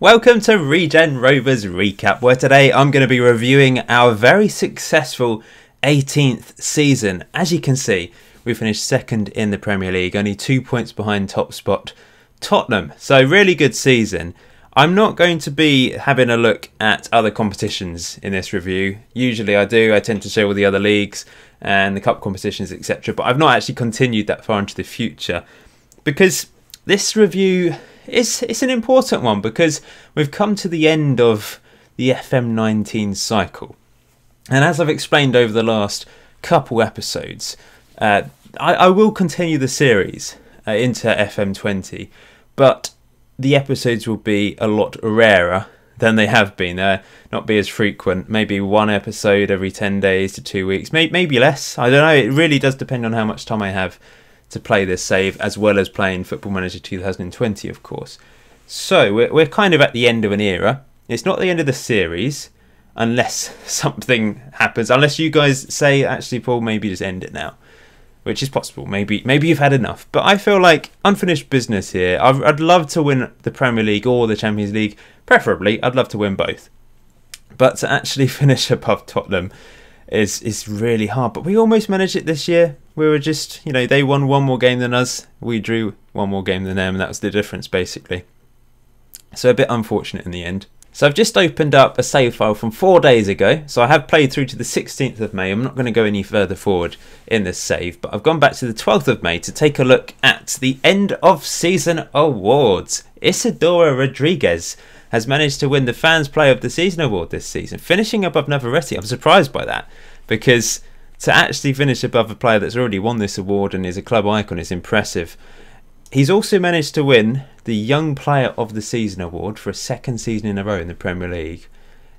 Welcome to Regen Rovers Recap, where today I'm going to be reviewing our very successful 18th season. As you can see, we finished second in the Premier League, only 2 points behind top spot Tottenham. So really good season. I'm not going to be having a look at other competitions in this review. Usually I do. I tend to show all the other leagues and the cup competitions, etc. But I've not actually continued that far into the future because this review it's an important one because we've come to the end of the FM19 cycle. And as I've explained over the last couple episodes, I will continue the series into FM20, but the episodes will be a lot rarer than they have been. Not be as frequent, maybe one episode every 10 days to 2 weeks, maybe less. I don't know, it really does depend on how much time I have to play this save, as well as playing Football Manager 2020, of course. So we're kind of at the end of an era. It's not the end of the series, unless something happens. Unless you guys say, actually, Paul, maybe just end it now, which is possible. Maybe you've had enough. But I feel like unfinished business here. I'd love to win the Premier League or the Champions League. Preferably, I'd love to win both. But to actually finish above Tottenham is really hard. But we almost managed it this year. We were just, they won one more game than us. We drew one more game than them, and that was the difference, basically. So a bit unfortunate in the end. So I've just opened up a save file from 4 days ago. So I have played through to the 16th of May. I'm not going to go any further forward in this save, but I've gone back to the 12th of May to take a look at the end of season awards. Isidora Rodriguez has managed to win the Fans Player of the Season award this season, finishing above Navarrete. I'm surprised by that, because to actually finish above a player that's already won this award and is a club icon is impressive. He's also managed to win the Young Player of the Season award for a second season in a row in the Premier League.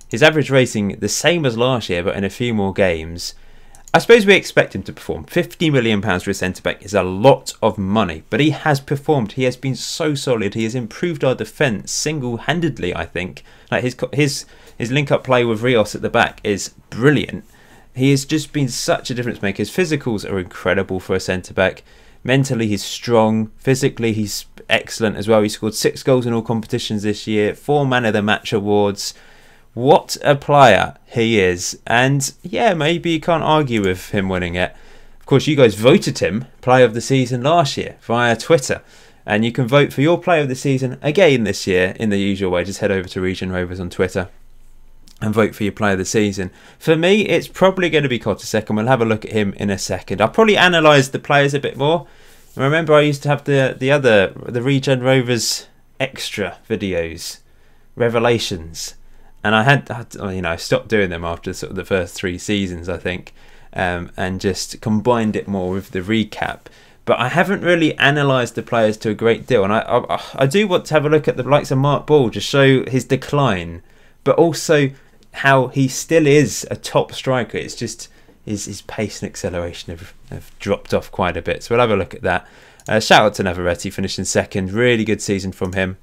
His average rating the same as last year, but in a few more games. I suppose we expect him to perform. £50 million for a centre-back is a lot of money, but he has performed. He has been so solid. He has improved our defence single-handedly, I think. Like his link-up play with Rios at the back is brilliant. He has just been such a difference maker. His physicals are incredible for a centre-back. Mentally, he's strong. Physically, he's excellent as well. He scored 6 goals in all competitions this year. 4 Man of the Match awards. What a player he is. And yeah, maybe you can't argue with him winning it. Of course, you guys voted him Player of the Season last year via Twitter. And you can vote for your Player of the Season again this year in the usual way. Just head over to Regen Rovers on Twitter and vote for your Player of the Season. For me, it's probably going to be Kotasek, and we'll have a look at him in a second. I'll probably analyse the players a bit more. Remember, I used to have the Regen Rovers extra videos, Revelations, and I stopped doing them after sort of the first 3 seasons, I think, and just combined it more with the recap. But I haven't really analysed the players to a great deal, and I do want to have a look at the likes of Mark Ball, just show his decline, but also how he still is a top striker. It's just his pace and acceleration have dropped off quite a bit. So we'll have a look at that. Shout out to Navarrete, finishing second. Really good season from him.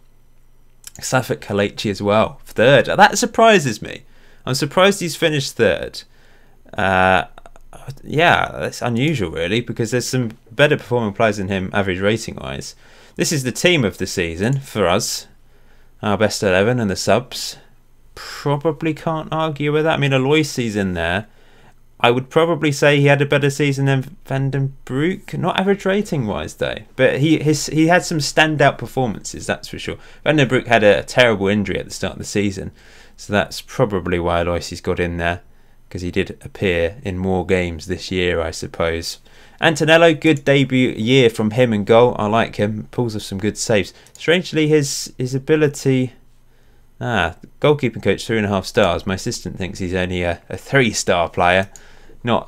Safet Kalechi as well, third. That surprises me. I'm surprised he's finished third. Yeah, that's unusual really, because there's some better performing players than him average rating wise. This is the team of the season for us. Our best 11 and the subs. Probably can't argue with that. I mean, Aloysi's in there. I would probably say he had a better season than Van den Broek. Not average rating wise though, but he had some standout performances, that's for sure. Van den Broek had a terrible injury at the start of the season, so that's probably why Aloysi's got in there, because he did appear in more games this year, I suppose. Antonello, good debut year from him in goal. I like him. Pulls off some good saves. Strangely, his ability. Goalkeeping coach 3.5 stars. My assistant thinks he's only a 3-star player.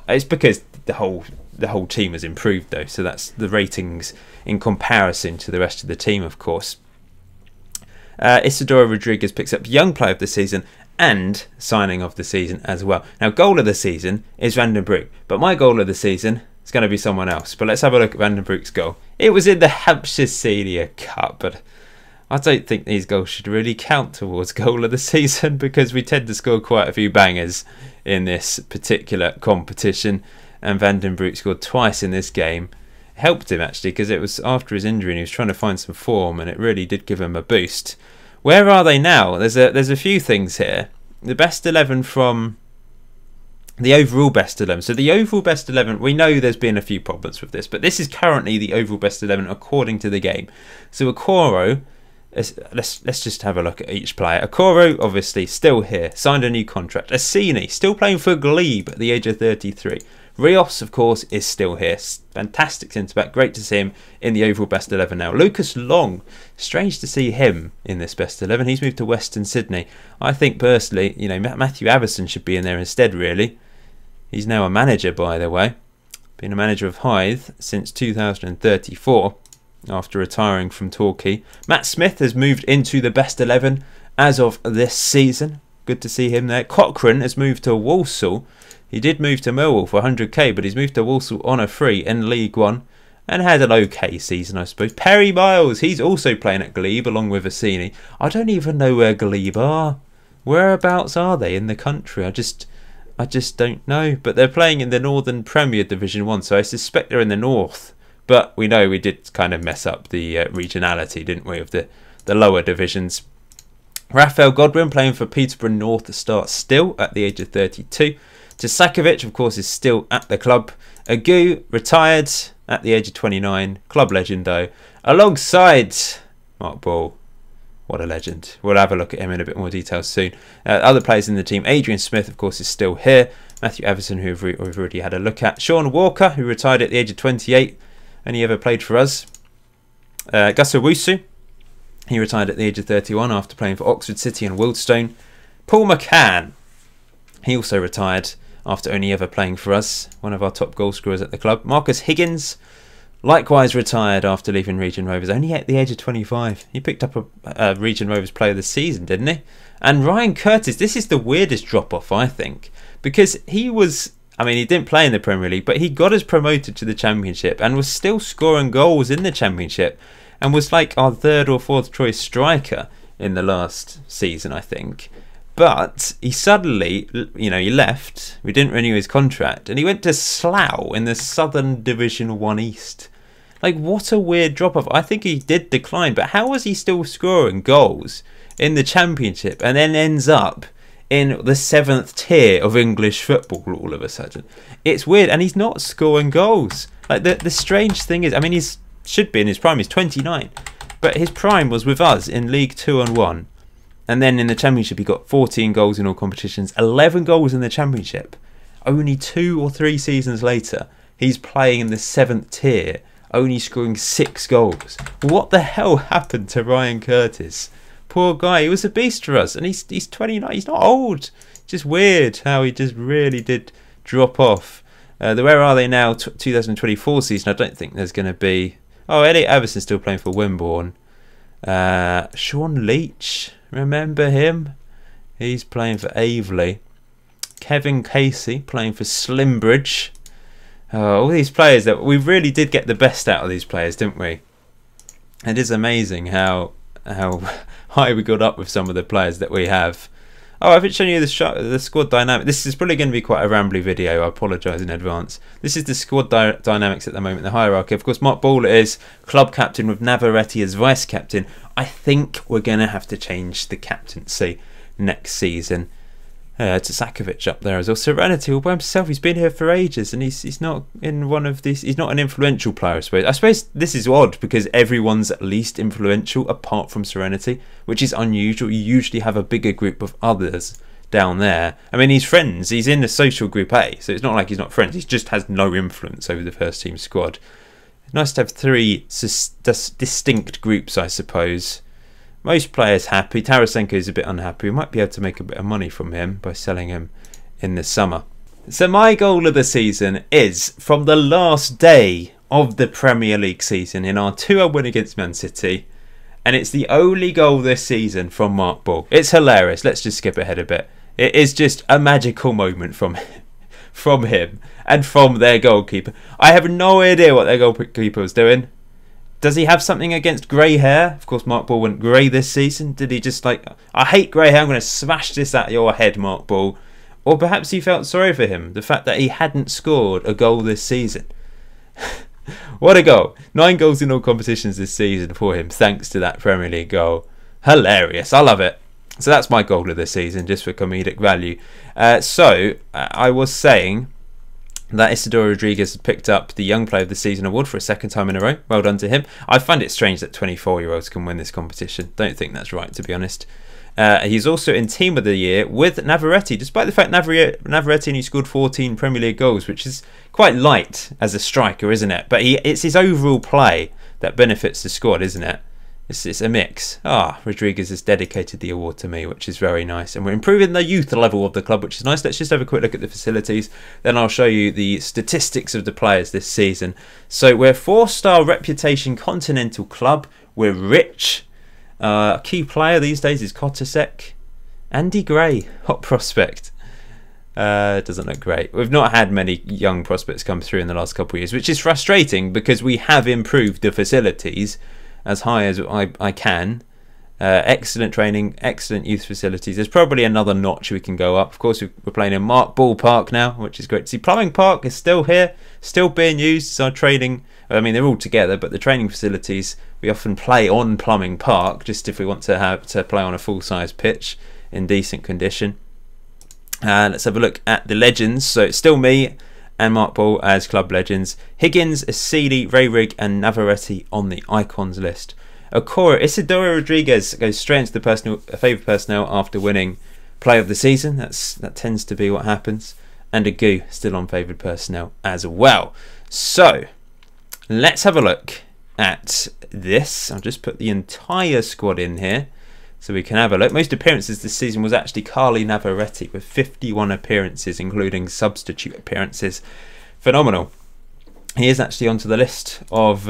It's because the whole team has improved though. So that's the ratings in comparison to the rest of the team, of course. Isidora Rodriguez picks up Young Player of the Season and Signing of the Season as well. Now, Goal of the Season is Van den Broek, but my Goal of the Season is going to be someone else. But let's have a look at Van den Broek's goal. It was in the Hampshire Senior Cup, but I don't think these goals should really count towards Goal of the Season, because we tend to score quite a few bangers in this particular competition, and Van den Broek scored twice in this game. Helped him actually, because it was after his injury and he was trying to find some form, and it really did give him a boost. Where are they now? There's a few things here. The best 11 from the overall best 11. So the overall best 11, we know there's been a few problems with this, but this is currently the overall best 11 according to the game. So Okoro, let's just have a look at each player. Okoro, obviously, still here, signed a new contract. Assini, still playing for Glebe at the age of 33. Rios, of course, is still here. Fantastic centre-back. Great to see him in the overall best 11 now. Lucas Long, strange to see him in this best 11. He's moved to Western Sydney. I think, personally, you know, Matthew Avison should be in there instead, really. He's now a manager, by the way. Been a manager of Hythe since 2034, after retiring from Torquay. Matt Smith has moved into the best 11 as of this season. Good to see him there. Cochrane has moved to Walsall. He did move to Millwall for 100k, but he's moved to Walsall on a free in League One and had an okay season, I suppose. Perry Miles, he's also playing at Glebe along with Assini. I don't even know where Glebe are. Whereabouts are they in the country? I just don't know. But they're playing in the Northern Premier Division 1, so I suspect they're in the north. But we know we did kind of mess up the regionality, didn't we, of the lower divisions. Raphael Godwin playing for Peterborough North to start still at the age of 32. Jasakovic, of course, is still at the club. Agu retired at the age of 29. Club legend, though. Alongside Mark Ball. What a legend. We'll have a look at him in a bit more detail soon. Other players in the team. Adrian Smith, of course, is still here. Matthew Everson, who we've already had a look at. Sean Walker, who retired at the age of 28. Only ever played for us. Gus Owusu. He retired at the age of 31 after playing for Oxford City and Wildstone. Paul McCann. He also retired after only ever playing for us, one of our top goal scorers at the club. Marcus Higgins, likewise retired after leaving Regen Rovers, only at the age of 25. He picked up a Regen Rovers player of the season, didn't he? And Ryan Curtis, this is the weirdest drop-off, I think, because he was, I mean, he didn't play in the Premier League, but he got us promoted to the Championship and was still scoring goals in the Championship and was like our third or fourth choice striker in the last season, I think. But he suddenly, you know, he left. We didn't renew his contract. And he went to Slough in the Southern Division 1 East. Like, what a weird drop-off. I think he did decline. But how was he still scoring goals in the Championship and then ends up in the 7th tier of English football all of a sudden? It's weird. And he's not scoring goals. Like, the strange thing is, I mean, he should be in his prime. He's 29. But his prime was with us in League 2 and 1. And then in the Championship, he got 14 goals in all competitions, 11 goals in the Championship. Only 2 or 3 seasons later, he's playing in the 7th tier, only scoring 6 goals. What the hell happened to Ryan Curtis? Poor guy, he was a beast for us, and he's 29, he's not old. Just weird how he just really did drop off. Where are they now? 2024 season, I don't think there's going to be... Oh, Elliot Everson's still playing for Wimborne. Sean Leach... Remember him? He's playing for Aveley. Kevin Casey playing for Slimbridge. All these players that we really did get the best out of these players, didn't we? It is amazing how high we got up with some of the players that we have. Oh, I haven't shown you the squad dynamic. This is probably going to be quite a rambly video. I apologise in advance. This is the squad dynamics at the moment, the hierarchy. Of course, Mark Ball is club captain with Navarrete as vice captain. I think we're going to have to change the captaincy next season. To Sakovic up there as well. Serenity all by himself. He's been here for ages, and he's not in one of these. He's not an influential player, I suppose. I suppose this is odd because everyone's at least influential apart from Serenity, which is unusual. You usually have a bigger group of others down there. I mean, he's friends. He's in the social group A, so it's not like he's not friends. He just has no influence over the first team squad. Nice to have 3 distinct groups, I suppose. Most players happy. Tarasenko is a bit unhappy. We might be able to make a bit of money from him by selling him in the summer. So my goal of the season is from the last day of the Premier League season in our 2-0 win against Man City. And it's the only goal this season from Mark Ball. It's hilarious. Let's just skip ahead a bit. It is just a magical moment from him and from their goalkeeper. I have no idea what their goalkeeper was doing. Does he have something against grey hair? Of course, Mark Ball went grey this season. Did he just like, I hate grey hair, I'm going to smash this out of your head, Mark Ball? Or perhaps he felt sorry for him, the fact that he hadn't scored a goal this season. What a goal. 9 goals in all competitions this season for him, thanks to that Premier League goal. Hilarious. I love it. So that's my goal of this season, just for comedic value. I was saying that Isidoro Rodriguez has picked up the Young Player of the Season award for a second time in a row. Well done to him. I find it strange that 24-year-olds can win this competition. Don't think that's right, to be honest. He's also in Team of the Year with Navarrete, despite the fact Navarrete only scored 14 Premier League goals, which is quite light as a striker, isn't it? But it's his overall play that benefits the squad, isn't it? It's a mix. Rodriguez has dedicated the award to me, which is very nice. And we're improving the youth level of the club, which is nice. Let's just have a quick look at the facilities. Then I'll show you the statistics of the players this season. So we're a 4-star reputation continental club. We're rich. A key player these days is Kotasek. Andy Gray, hot prospect. Doesn't look great. We've not had many young prospects come through in the last couple of years, which is frustrating because we have improved the facilities as high as I can. Excellent training, excellent youth facilities. There's probably another notch we can go up. Of course, we're playing in Mark Ball Park now, which is great to see. Plumbing Park is still here, still being used. So our training, I mean, they're all together, but the training facilities, we often play on Plumbing Park, just if we want to have to play on a full-size pitch in decent condition. Let's have a look at the legends. So it's still me and Mark Ball as club legends. Higgins, Asili, Ray Rigg and Navarrete on the icons list. Okora, Isidoro Rodriguez goes straight into the favourite personnel after winning Player of the Season. That tends to be what happens. And Agu still on favoured personnel as well. So let's have a look at this. I'll just put the entire squad in here so we can have a look. Most appearances this season was actually Carly Navarrete with 51 appearances, including substitute appearances. Phenomenal. He is actually onto the list of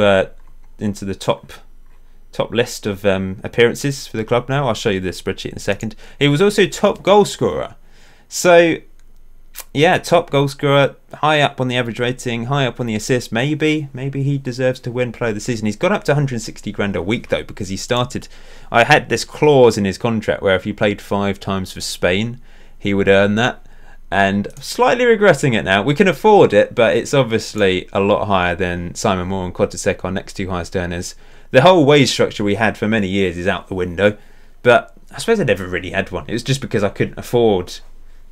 into the top list of appearances for the club now. I'll show you the spreadsheet in a second. He was also top goal scorer. So yeah, top goal scorer, high up on the average rating, high up on the assist. Maybe he deserves to win Player of the Season. He's got up to 160 grand a week though, because he started. I had this clause in his contract where if he played 5 times for Spain, he would earn that. And slightly regretting it now. We can afford it, but it's obviously a lot higher than Simon Moore and Kotasek, our next 2 highest earners. The whole wage structure we had for many years is out the window. But I suppose I never really had one. It was just because I couldn't afford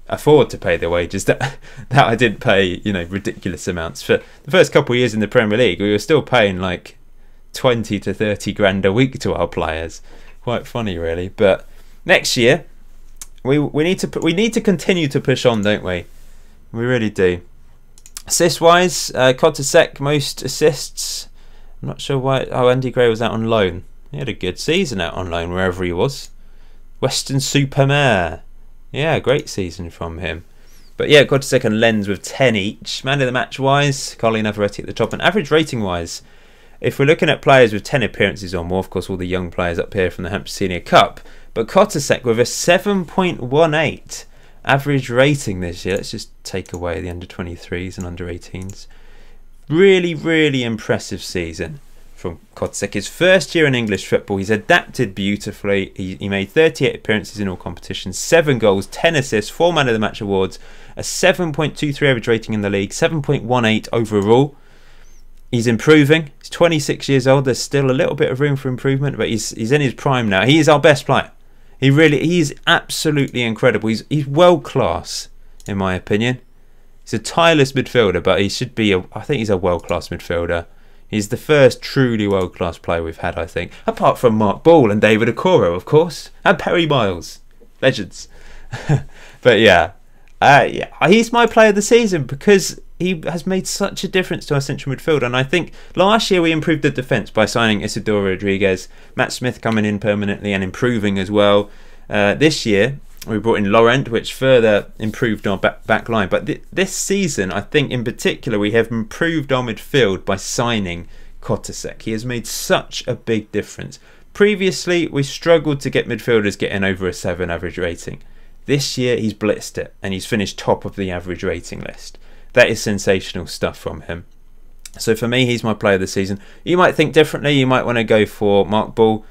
to pay the wages that I didn't pay, you know, ridiculous amounts. For the first couple of years in the Premier League, we were still paying like 20 to 30 grand a week to our players. Quite funny, really. But next year, we need to continue to push on, don't we? We really do. Assist wise, Kotasek most assists. I'm not sure why. Oh, Andy Gray was out on loan. He had a good season out on loan wherever he was. Western Supermare. Yeah, great season from him. But yeah, Kotasek and Lens with 10 each. Man of the match wise, Carly Navarrete at the top. And average rating wise, if we're looking at players with 10 appearances or more, of course all the young players up here from the Hampshire Senior Cup, but Kotasek with a 7.18 average rating this year. Let's just take away the under 23s and under 18s. Really, really impressive season from Kotasek. His first year in English football, he's adapted beautifully. He made 38 appearances in all competitions, 7 goals, 10 assists, 4 Man of the Match awards, a 7.23 average rating in the league, 7.18 overall. He's improving. He's 26 years old. There's still a little bit of room for improvement, but he's in his prime now. He is our best player. He's absolutely incredible. He's world class, in my opinion. He's a tireless midfielder, but he should be. I think he's a world class midfielder. He's the first truly world class player we've had, I think, apart from Mark Ball and David Okoro, of course, and Perry Miles, legends. But yeah, he's my player of the season because he has made such a difference to our central midfield. And I think last year we improved the defence by signing Isidoro Rodriguez, Matt Smith coming in permanently and improving as well. This year we brought in Laurent, which further improved our back line. But this season, I think in particular, we have improved our midfield by signing Kotasek. He has made such a big difference. Previously, we struggled to get midfielders getting over a 7 average rating. This year, he's blitzed it and he's finished top of the average rating list. That is sensational stuff from him. So for me, he's my player of the season. You might think differently. You might want to go for Mark Ball.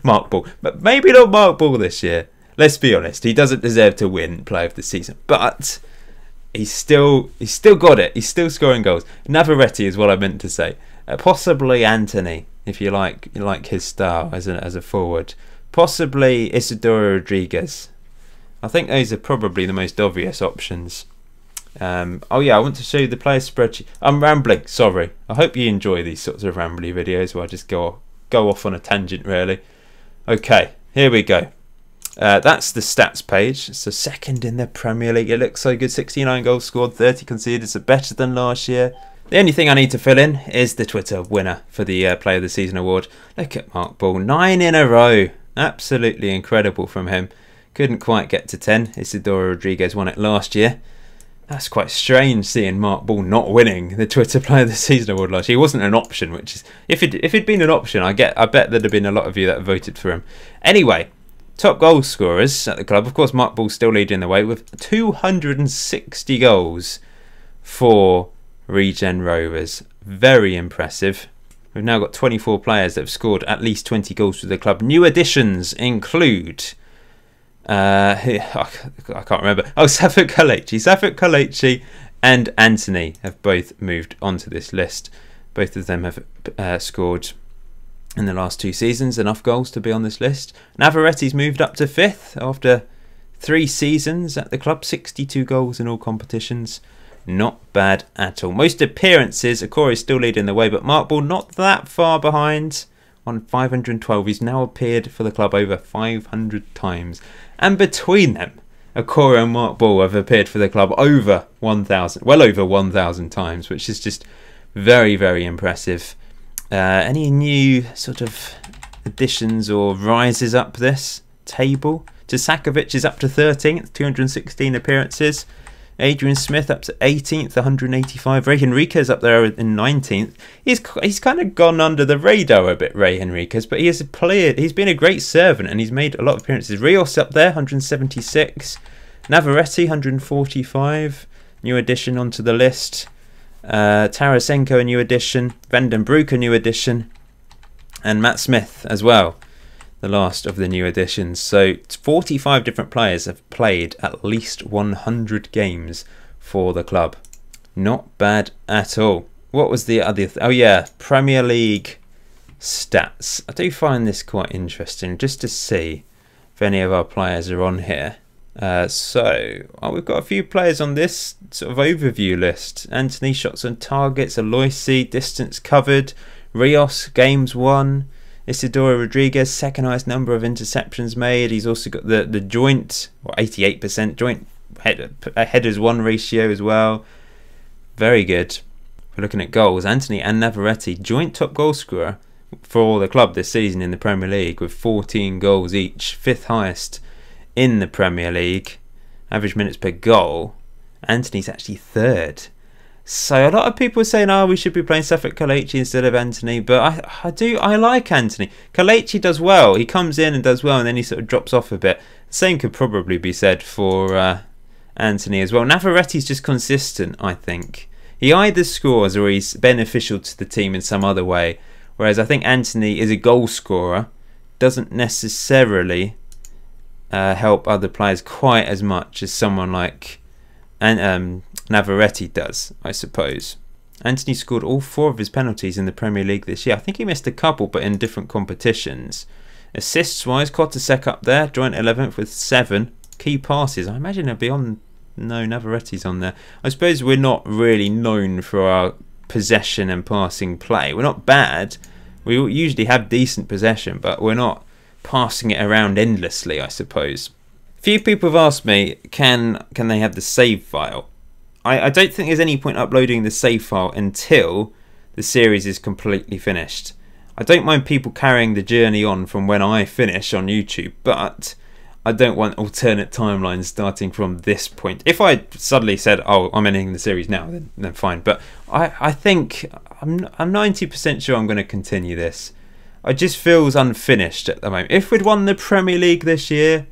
Mark Ball. But maybe not Mark Ball this year. Let's be honest. He doesn't deserve to win player of the season. But he's still got it. He's still scoring goals. Navarrete is what I meant to say. Possibly Anthony, if you like his style as a forward. possibly Isidoro Rodriguez. I think those are probably the most obvious options. Oh yeah, I want to show you the player spreadsheet. I'm rambling, sorry. I hope you enjoy these sorts of rambly videos where I just go off on a tangent really. Okay, here we go. That's the stats page. So second in the Premier League. It looks so good. 69 goals scored, 30 conceded. So better than last year. The only thing I need to fill in is the Twitter winner for the Player of the Season award. Look at Mark Ball. 9 in a row. Absolutely incredible from him. Couldn't quite get to 10. Isidoro Rodriguez won it last year. That's quite strange seeing Mark Ball not winning the Twitter Player of the Season award last year. He wasn't an option, which is if it'd been an option, I bet there'd have been a lot of you that voted for him. Anyway, top goal scorers at the club. Of course, Mark Ball's still leading the way with 260 goals for Regen Rovers. Very impressive. We've now got 24 players that have scored at least 20 goals for the club. New additions include I can't remember. Oh, Safet Kalechi and Anthony have both moved onto this list. Both of them have scored in the last 2 seasons enough goals to be on this list. Navarretti's moved up to 5th after 3 seasons at the club. 62 goals in all competitions. Not bad at all. Most appearances, Akora is still leading the way, but Mark Ball not that far behind on 512. He's now appeared for the club over 500 times. And between them, Akora and Mark Ball have appeared for the club over 1,000, well over 1,000 times, which is just very, very impressive. Any new sort of additions or rises up this table? Jasakovic is up to 13th, 216 appearances. Adrian Smith up to 18th, 185. Ray Henriquez up there in 19th. He's kind of gone under the radar a bit, Ray Henriquez, but he is a player. He's been a great servant and he's made a lot of appearances. Rios up there, 176. Navarretti, 145. New addition onto the list. Tarasenko, a new addition. Vandenbroek, a new addition. And Matt Smith as well, the last of the new additions. So 45 different players have played at least 100 games for the club. Not bad at all. What was the other oh yeah, Premier League stats. I do find this quite interesting just to see if any of our players are on here. We've got a few players on this sort of overview list. Anthony, shots on targets. Aloisi, distance covered. Rios, games won. Isidoro Rodriguez, second highest number of interceptions made. He's also got the joint, or 88% joint headers won ratio as well. Very good. We're looking at goals. Anthony and Navarretti, joint top goal scorer for the club this season in the Premier League with 14 goals each, 5th highest in the Premier League. Average minutes per goal. Anthony's actually 3rd. So a lot of people are saying, oh, we should be playing Safet Kalechi instead of Anthony, but I like Anthony. Kalechi does well. He comes in and does well, and then he sort of drops off a bit. The same could probably be said for Anthony as well. Navarretti's just consistent, I think. He either scores or he's beneficial to the team in some other way, whereas I think Anthony is a goal scorer, doesn't necessarily help other players quite as much as someone like Navarretti does, I suppose. Anthony scored all 4 of his penalties in the Premier League this year. I think he missed a couple, but in different competitions. Assists-wise, Kotasek up there, joint 11th with 7. Key passes, I imagine he'll be on. No, Navarretti's on there. I suppose we're not really known for our possession and passing play. We're not bad. We usually have decent possession, but we're not passing it around endlessly, I suppose. Few people have asked me, can they have the save file? I don't think there's any point uploading the save file until the series is completely finished. I don't mind people carrying the journey on from when I finish on YouTube, but I don't want alternate timelines starting from this point. If I suddenly said, oh, I'm ending the series now, then fine. But I think I'm 90% sure I'm going to continue this. It just feels unfinished at the moment. If we'd won the Premier League this year,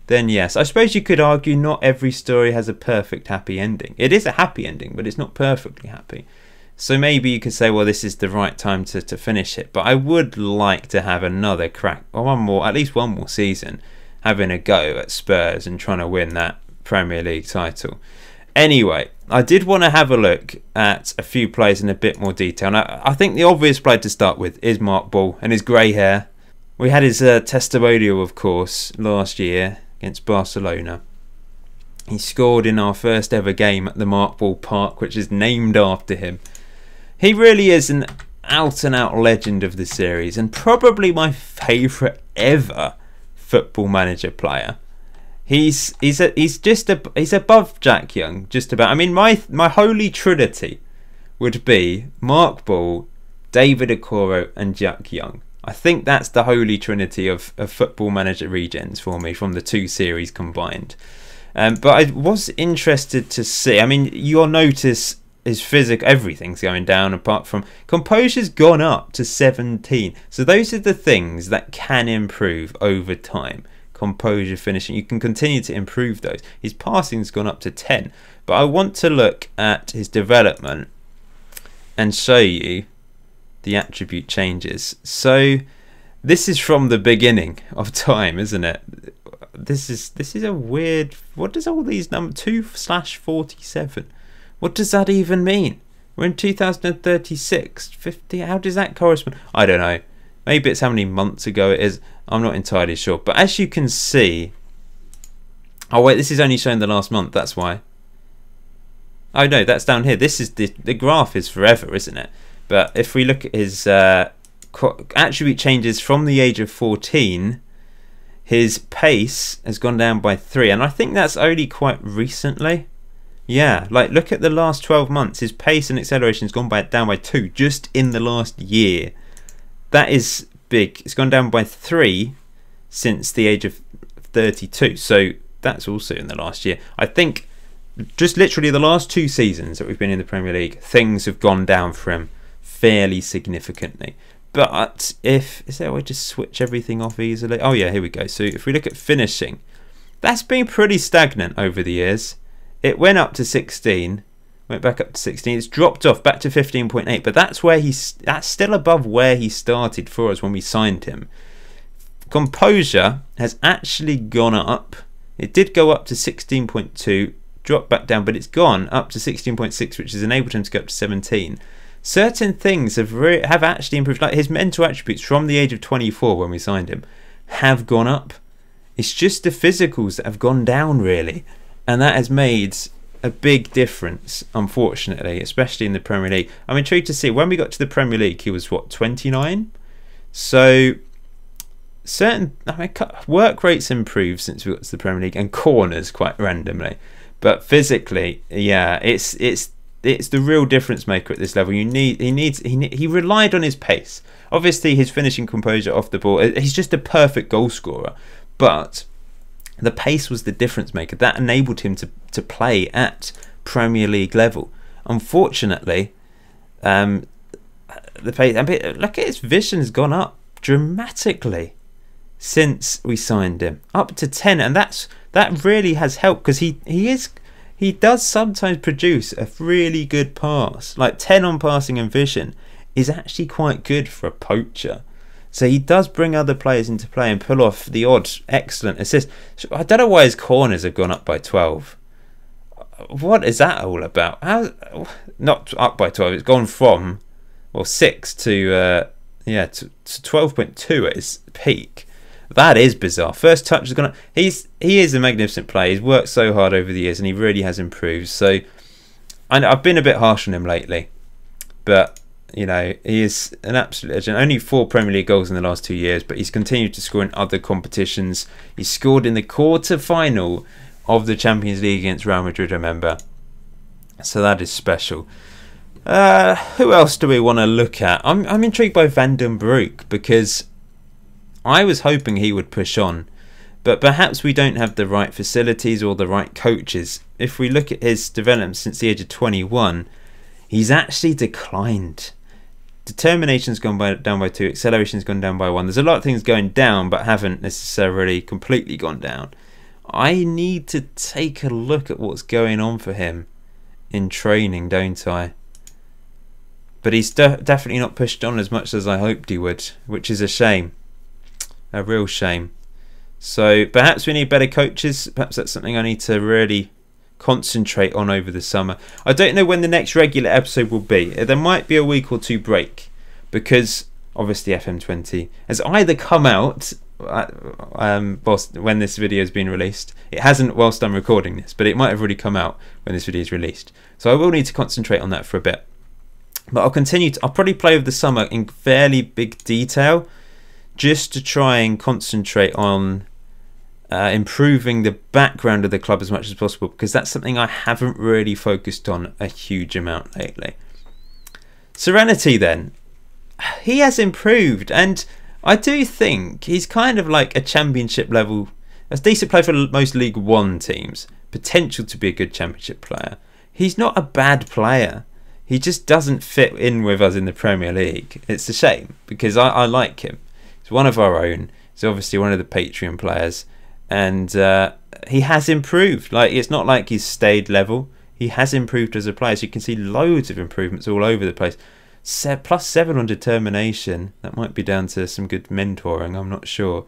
then yes. I suppose you could argue not every story has a perfect happy ending. It is a happy ending, but it's not perfectly happy. So maybe you could say, well, this is the right time to finish it. But I would like to have another crack, or at least one more season, having a go at Spurs and trying to win that Premier League title. Anyway, I did want to have a look at a few players in a bit more detail. Now, I think the obvious player to start with is Mark Ball and his grey hair. We had his testimonial, of course, last year against Barcelona. He scored in our first ever game at the Markball Park, which is named after him. He really is an out-and-out legend of the series, and probably my favourite ever Football Manager player. He's above Jack Young, just about. I mean, my holy trinity would be Mark Ball, David Okoro, and Jack Young. I think that's the holy trinity of Football Manager Regens for me from the two series combined. But I was interested to see. I mean, you'll notice his physical, everything's going down apart from composure's gone up to 17. So those are the things that can improve over time. Composure, finishing, you can continue to improve those. His passing's gone up to 10. But I want to look at his development and show you the attribute changes. So this is from the beginning of time, isn't it? This is a weird. What does all these numbers 2/47? What does that even mean? We're in 2036, 50. How does that correspond? I don't know. Maybe it's how many months ago it is. I'm not entirely sure. But as you can see, oh wait, this is only showing the last month. That's why. Oh no, that's down here. This is the graph is forever, isn't it? But if we look at his attribute changes from the age of 14. His pace has gone down by 3, and I think that's only quite recently. Yeah, like look at the last 12 months. His pace and acceleration has gone down by 2 just in the last year. That is big. It's gone down by 3 since the age of 32. So that's also in the last year. I think just literally the last 2 seasons that we've been in the Premier League, things have gone down for him fairly significantly. But is there a way to switch everything off easily? Oh yeah, here we go. So if we look at finishing, that's been pretty stagnant over the years. It went up to 16, went back up to 16. It's dropped off back to 15.8, but that's still above where he started for us when we signed him. Composure has actually gone up. It did go up to 16.2, dropped back down, but it's gone up to 16.6, which has enabled him to go up to 17. Certain things have actually improved, like his mental attributes from the age of 24 when we signed him have gone up. It's just the physicals that have gone down really, and that has made a big difference, unfortunately, especially in the Premier League. I'm intrigued to see, when we got to the Premier League he was what, 29? So work rates improved since we got to the Premier League, and corners quite randomly, but physically, yeah, it's the real difference maker at this level. He relied on his pace. Obviously his finishing composure off the ball, he's just a perfect goal scorer, but the pace was the difference maker. That enabled him to play at Premier League level. Unfortunately, the pace, look at his vision's gone up dramatically since we signed him, up to 10, and that really has helped, because he does sometimes produce a really good pass. Like 10 on passing and vision is actually quite good for a poacher. So he does bring other players into play and pull off the odd excellent assist. I don't know why his corners have gone up by 12. What is that all about? Not up by 12. It's gone from 6 to 12.2 at its peak. That is bizarre. First touch has gone up. He is a magnificent player. He's worked so hard over the years, and he really has improved. So I've been a bit harsh on him lately, but you know, he is an absolute legend. Only 4 Premier League goals in the last 2 years, but he's continued to score in other competitions. He scored in the quarter-final of the Champions League against Real Madrid, remember? So that is special. Who else do we want to look at? I'm intrigued by Van den Broek, because I was hoping he would push on, but perhaps we don't have the right facilities or the right coaches. If we look at his development since the age of 21, he's actually declined. Determination's gone down by 2, acceleration's gone down by 1. There's a lot of things going down, but haven't necessarily completely gone down. I need to take a look at what's going on for him in training, don't I? But he's definitely not pushed on as much as I hoped he would, which is a shame. A real shame. So perhaps we need better coaches. Perhaps that's something I need to really concentrate on over the summer. I don't know when the next regular episode will be. There might be a week or 2 break, because obviously FM20 has either come out when this video has been released. It hasn't whilst I'm recording this, but it might have already come out when this video is released. So I will need to concentrate on that for a bit. But I'll probably play with the summer in fairly big detail, just to try and concentrate on improving the background of the club as much as possible, because that's something I haven't really focused on a huge amount lately. Serenity then, he has improved, and I do think he's kind of like a championship level, a decent player for most League One teams, potential to be a good championship player. He's not a bad player, he just doesn't fit in with us in the Premier League. It's a shame, because I like him. He's one of our own, he's obviously one of the Patreon players, and he has improved. Like, it's not like he's stayed level, he has improved as a player. So you can see loads of improvements all over the place. +7 on determination. That might be down to some good mentoring, I'm not sure.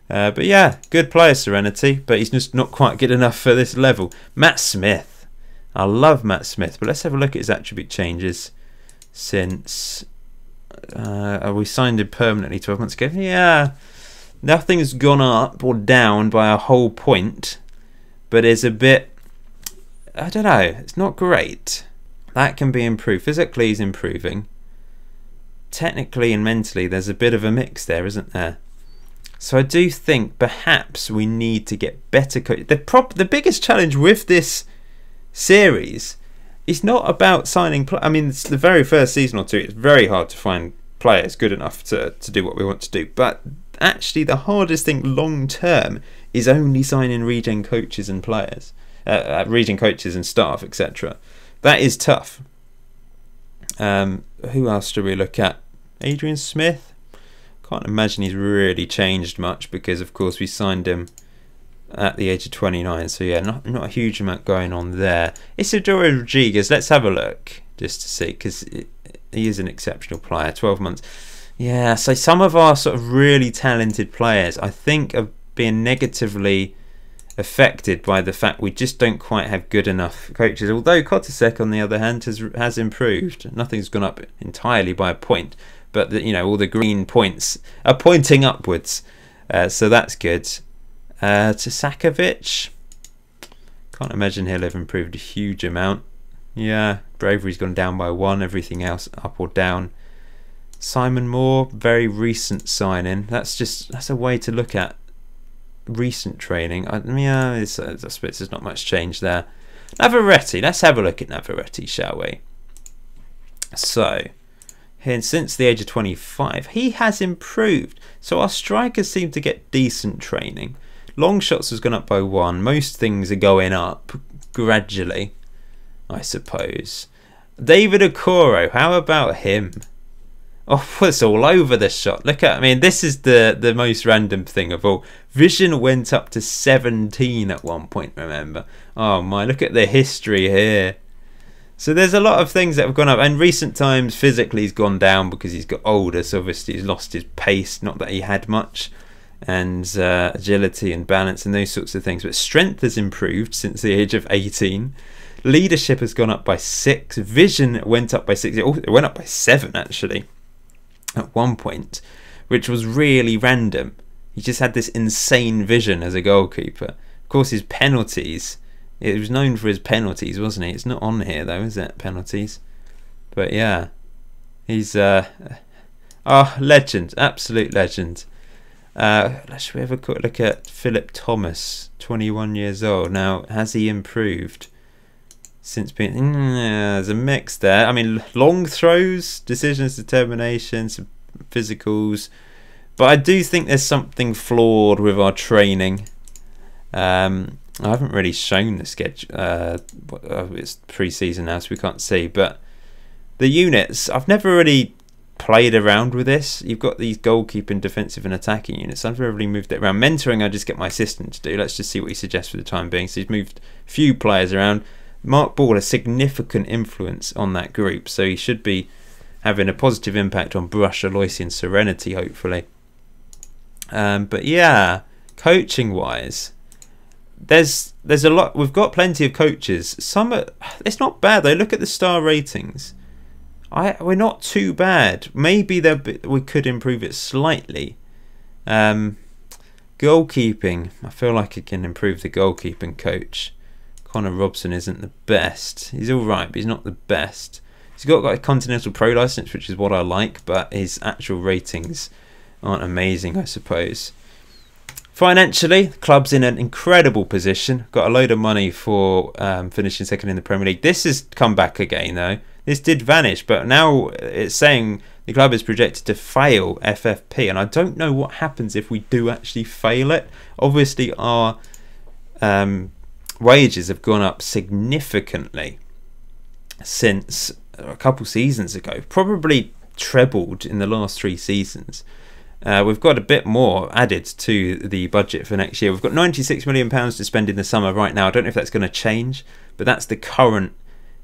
But yeah, good player, Serenity, but he's just not quite good enough for this level. Matt Smith. I love Matt Smith, but let's have a look at his attribute changes since we signed him permanently 12 months ago. Yeah, nothing's gone up or down by a whole point, but it's a bit, I don't know, it's not great. That can be improved. Physically he's improving. Technically and mentally there's a bit of a mix there, isn't there? So I do think perhaps we need to get better coach. The biggest challenge with this series is not about signing. I mean, it's the very first season or two, it's very hard to find players good enough to do what we want to do. But actually the hardest thing long term is only signing regen coaches and players, regen coaches and staff, etc. That is tough. Who else do we look at? Adrian Smith. Can't imagine he's really changed much, because of course we signed him at the age of 29. So yeah, not a huge amount going on there. Isidoro Rodriguez. Let's have a look just to see, because he is an exceptional player. 12 months. Yeah, so some of our sort of really talented players, I think, are being negatively affected by the fact we just don't quite have good enough coaches. Although Kotasek, on the other hand, has improved. Nothing's gone up entirely by a point, but all the green points are pointing upwards, so that's good. Tsakovic, can't imagine he'll have improved a huge amount. Yeah, bravery's gone down by 1. Everything else up or down. Simon Moore, very recent signing. That's a way to look at recent training. Yeah, I suppose there's not much change there. Navarrete, let's have a look at Navarrete, shall we? So, since the age of 25, he has improved. So our strikers seem to get decent training. Long shots has gone up by 1. Most things are going up gradually, I suppose. David Okoro, how about him? Oh, it's all over the shot. Look at, I mean, this is the most random thing of all. Vision went up to 17 at one point, remember? Oh my, look at the history here. So there's a lot of things that have gone up. And recent times, physically, he's gone down because he's got older. So obviously he's lost his pace. Not that he had much. And agility and balance and those sorts of things. But strength has improved since the age of 18. Leadership has gone up by 6. Vision went up by 6. It went up by 7, actually, at one point, which was really random. He just had this insane vision as a goalkeeper. Of course, his penalties, it was known for his penalties, wasn't he? It's not on here though, is it? Penalties. But yeah, he's legend, absolute legend. Should we have a quick look at Philip Thomas, 21 years old. Now, has he improved since being... there's a mix there. I mean, long throws, decisions, determination, some physicals. But I do think there's something flawed with our training. I haven't really shown the schedule. It's pre-season now, so we can't see. But the units, I've never really played around with this. You've got these goalkeeping, defensive and attacking units. I've never really moved it around. Mentoring, I just get my assistant to do. Let's just see what he suggests for the time being. So he's moved a few players around. Mark Ball has significant influence on that group, so he should be having a positive impact on Brush, Aloysius and Serenity, hopefully. But yeah, coaching wise, there's a lot. We've got plenty of coaches. Some it's not bad though. Look at the star ratings. we're not too bad. Maybe we could improve it slightly. Goalkeeping. I feel like I can improve the goalkeeping coach. Connor Robson isn't the best. He's all right, but he's not the best. He's got like a Continental Pro license, which is what I like, but his actual ratings aren't amazing, I suppose. Financially, the club's in an incredible position. Got a load of money for finishing second in the Premier League. This has come back again, though. This did vanish, but now it's saying the club is projected to fail FFP, and I don't know what happens if we do actually fail it. Obviously, our wages have gone up significantly since a couple seasons ago, probably trebled in the last 3 seasons. We've got a bit more added to the budget for next year. We've got £96 million to spend in the summer right now. I don't know if that's going to change, but that's the current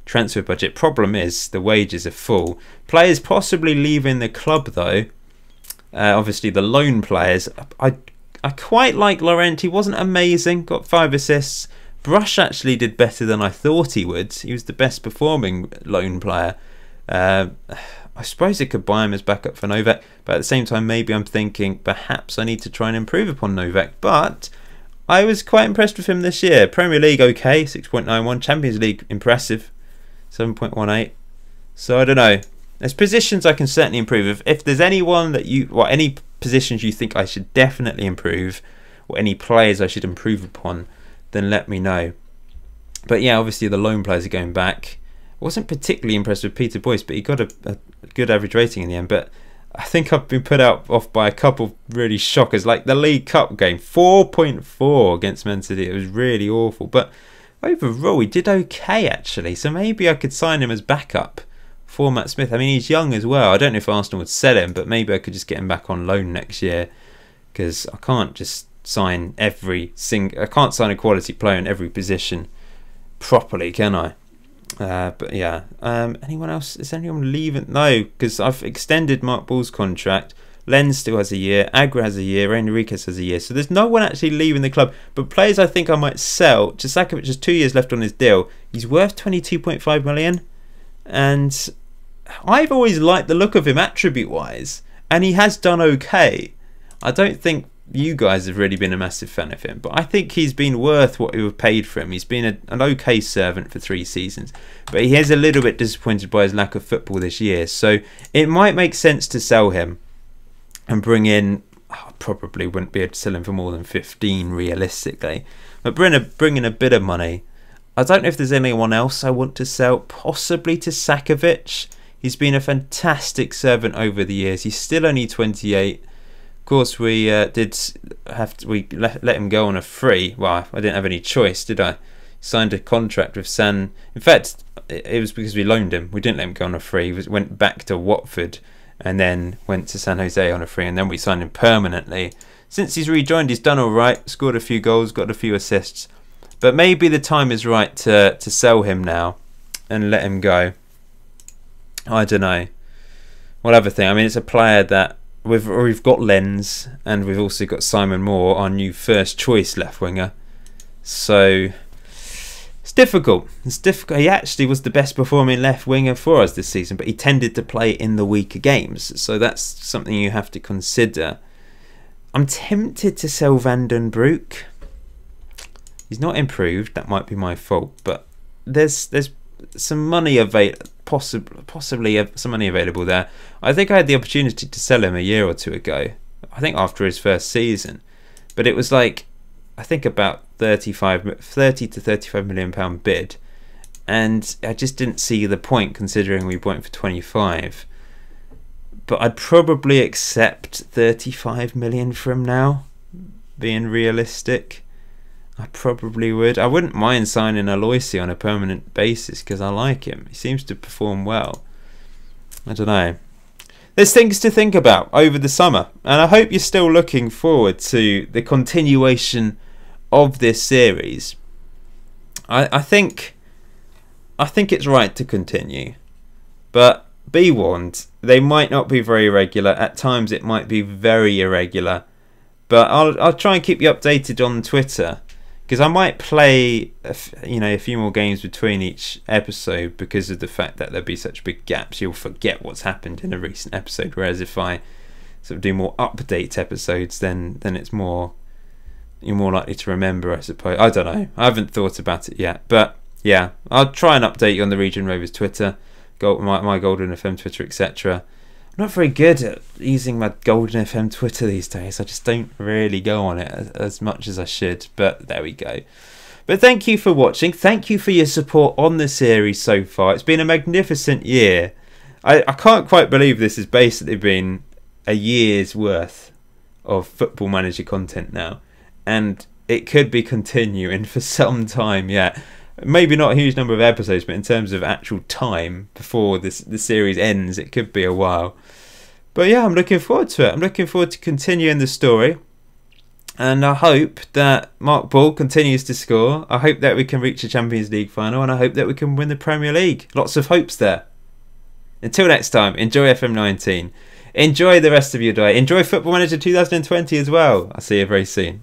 transfer budget. Problem is the wages are full. Players possibly leaving the club though. Obviously the loan players. I quite like Laurent. He wasn't amazing. Got 5 assists. Brush actually did better than I thought he would. He was the best performing loan player. I suppose I could buy him as backup for Novak, but at the same time maybe I'm thinking perhaps I need to try and improve upon Novak. But I was quite impressed with him this year. Premier League okay, 6.91. Champions League impressive, 7.18. So I don't know. There's positions I can certainly improve. If there's anyone that any positions you think I should definitely improve, or any players I should improve upon, then let me know. But yeah, obviously the loan players are going back. I wasn't particularly impressed with Peter Boyce, but he got a good average rating in the end. But I think I've been put off by a couple really shockers, like the League Cup game, 4.4 against Man City. It was really awful. But overall, he did okay actually. So maybe I could sign him as backup for Matt Smith. I mean, he's young as well. I don't know if Arsenal would sell him, but maybe I could just get him back on loan next year, because I can't just sign I can't sign a quality player in every position properly, can I? But yeah, anyone else? Is anyone leaving? No, because I've extended Mark Ball's contract. Len still has a year. Agra has a year. Enriquez has a year. So there's no one actually leaving the club. But players I think I might sell. Jasakovic has 2 years left on his deal. He's worth 22.5 million, and I've always liked the look of him attribute-wise, and he has done okay. I don't think you guys have really been a massive fan of him, but I think he's been worth what we were paid for him. He's been an okay servant for 3 seasons, but he is a little bit disappointed by his lack of football this year. So it might make sense to sell him and bring in, I probably wouldn't be able to sell him for more than 15 realistically, but bring in a bit of money. I don't know if there's anyone else I want to sell, possibly to Sakovic. He's been a fantastic servant over the years. He's still only 28. Of course, we let him go on a free. Well, I didn't have any choice, did I? Signed a contract with San. In fact, it was because we loaned him. We didn't let him go on a free. He went back to Watford and then went to San Jose on a free, and then we signed him permanently. Since he's rejoined, he's done all right. Scored a few goals, got a few assists. But maybe the time is right to sell him now and let him go. I don't know. What other thing? I mean, it's a player that we've got Lens, and we've also got Simon Moore, our new first choice left winger. So it's difficult. It's difficult. He actually was the best performing left winger for us this season, but he tended to play in the weaker games. So that's something you have to consider. I'm tempted to sell Van den Broek. He's not improved. That might be my fault, but there's some money available. Possibly some money available there. I think I had the opportunity to sell him a year or two ago. I think after his first season, but it was like, I think about 30 to 35 million pound bid, and I just didn't see the point considering we bought him for 25. But I'd probably accept 35 million for him now, being realistic. I probably would. I wouldn't mind signing Aloisi on a permanent basis because I like him. He seems to perform well. I don't know. There's things to think about over the summer, and I hope you're still looking forward to the continuation of this series. I think it's right to continue, but be warned, they might not be very regular. At times it might be very irregular, but I'll try and keep you updated on Twitter. because I might play a few more games between each episode, because of the fact that there'll be such big gaps. You'll forget what's happened in a recent episode, whereas if I sort of do more update episodes, then you're more likely to remember, I suppose. I don't know, I haven't thought about it yet, but yeah, I'll try and update you on the Regen Rovers Twitter, my Golden FM Twitter, etc. I'm not very good at using my Golden FM Twitter these days. I just don't really go on it as much as I should, but there we go. But thank you for watching. Thank you for your support on the series so far. It's been a magnificent year. I can't quite believe this has basically been a year's worth of Football Manager content now, and it could be continuing for some time yet. Maybe not a huge number of episodes, but in terms of actual time before the series ends, it could be a while. But yeah, I'm looking forward to it. I'm looking forward to continuing the story. And I hope that Mark Ball continues to score. I hope that we can reach a Champions League final. And I hope that we can win the Premier League. Lots of hopes there. Until next time, enjoy FM19. Enjoy the rest of your day. Enjoy Football Manager 2020 as well. I'll see you very soon.